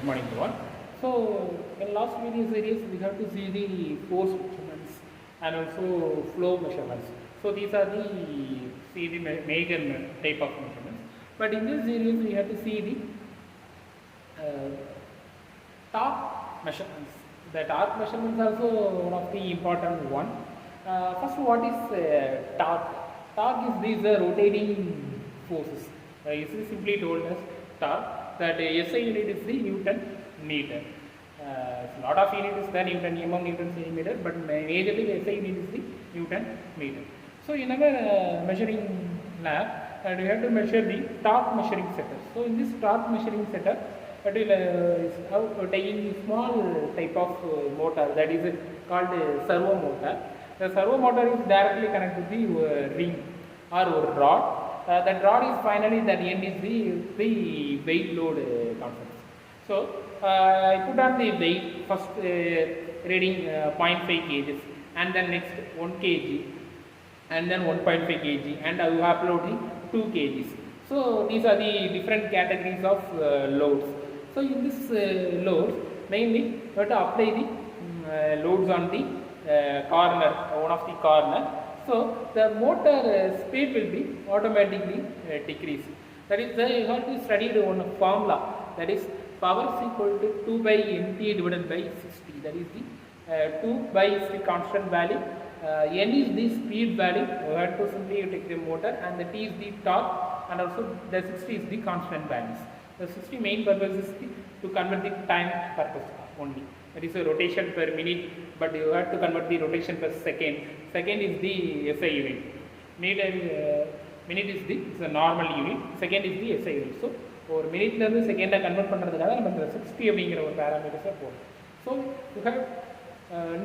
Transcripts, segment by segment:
Morning to all. So in last video series we have to see the force measurements and also flow measurements. So these are the major type of measurements. But in this series we have to see the torque measurements. The torque measurements are also one of the important one. First, what is torque? Torque is these rotating forces. This is simply told as torque. That SI unit is the Newton meter. A lot of unit is the Newton, Newton centimeter, but majorly the SI unit is the Newton meter. So in our measuring lab, we have to measure the torque measuring setup. So in this torque measuring setup, it will taking a small type of motor, that is called a servo motor. The servo motor is directly connected to the ring or rod. That rod is finally the end is the weight load concept. So I put on the weight first reading 0.5 kg and then next 1 kg and then 1.5 kg and I will upload the 2 kgs. So these are the different categories of loads. So in this loads mainly you have to apply the loads on the corner, one of the corner. So the motor speed will be automatically decreased. That is, you have to study one formula, that is power is equal to 2 by nt divided by 60. That is the 2 by is the constant value, n is the speed value. You have to simply take the motor, and the t is the torque, and also the 60 is the constant values. The 60 main purpose is to convert the time purpose only. That is a rotation per minute, but you have to convert the rotation per second. Second is the SI unit. Minute is the normal unit. Second is the SI unit. So, ஒரு மினிட்ல இருந்து செகண்டா convert பண்றதுக்காக நம்ம இந்த 60 அப்படிங்கிற ஒரு பாராமீட்டர்ஸை போடுறோம். So you have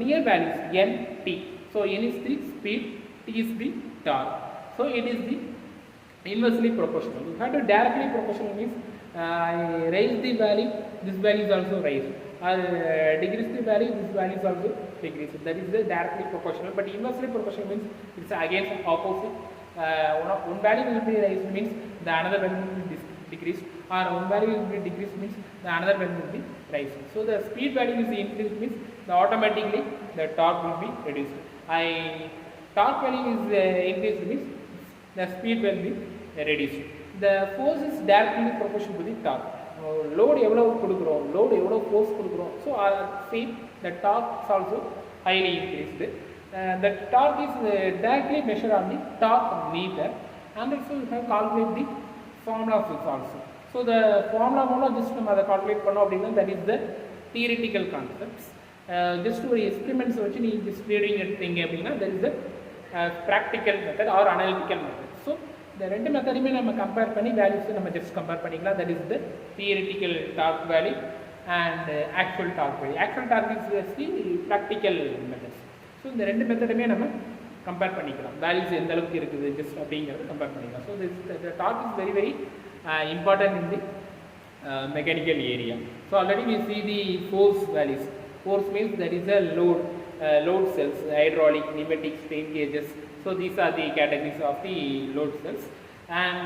near values n t. So n is the speed, t is the torque. So it is the inversely proportional. You have to directly proportional means I raise the value, this value is also raised. I decrease the value, this value is also decreased. That is the directly proportional. But inversely proportional means it's against opposite. One value will be raised means the another value will be decreased, or one value will be decreased means the another value will be raised. So the speed value is increased means the automatically the torque will be reduced. Torque value is increased means the speed will be reduced. The force is directly proportional to the torque. Load எவ்வளவு கொடுக்கிறோம், load எவ்வளவு force கொடுக்கிறோம். So see the torque is also highly increased. The torque is directly measured on the torque meter, and also you have calculate the formula of this also. So the formula மூலம் just நம்ம அதை calculate பண்ணோம் அப்படின்னா that is the theoretical concepts. Just ஒரு experiments வச்சு நீ just reading எடுத்தீங்க அப்படின்னா that is the practical method or analytical method. So இந்த ரெண்டு மெத்தடுமே நம்ம கம்பேர் பண்ணி வேல்யூஸ் நம்ம ஜஸ்ட் கம்பேர் பண்ணிக்கலாம். That is the theoretical torque value and actual torque value. Actual torque is the practical methods. So இந்த ரெண்டு மெத்தடுமே நம்ம கம்பேர் பண்ணிக்கலாம். வேல்யூஸ் எந்த அளவுக்கு இருக்குது ஜஸ்ட் அப்படிங்கிறத கம்பேர் பண்ணிக்கலாம். So this torque is very very important in the mechanical area. So already we see the force values. Force means that is a load cells, hydraulic, pneumatic, strain gauges. So these are the categories of the load cells. And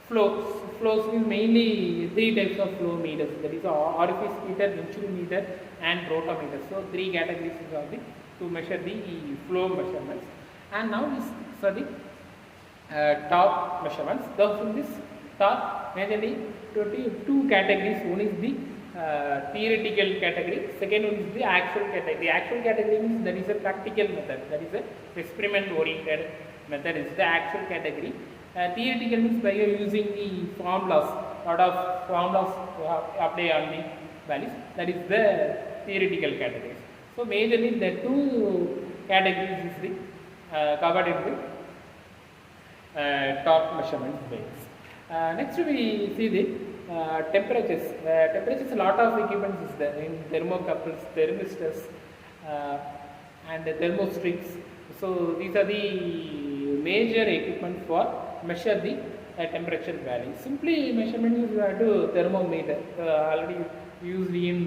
flows means mainly three types of flow meters. That is orifice meter, venturi meter, and rotor meter. So three categories of the to measure the flow measurements. And now is for the torque measurements. Thus in this torque majorly two categories. One is the theoretical category, second one is the actual category. The actual category means that is a practical method, that is a experiment oriented method is the actual category. Theoretical means by using the formulas, lot of formulas apply on the values, that is the theoretical categories. So majorly the two categories is the covered in the torque measurement base. Next we see the temperatures. Temperatures, a lot of equipments is there in thermocouples, thermistors, and thermostrips. So these are the major equipment for measure the temperature value. Simply measurement is to thermometer, already used in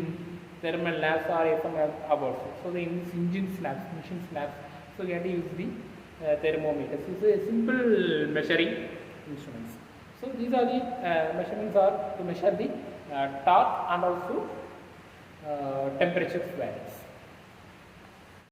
thermal labs or FM labs. So the engine labs, machine labs. So you have to use the thermometers. It's a simple measuring instruments. So these are the measurements are to measure the torque and also temperature values.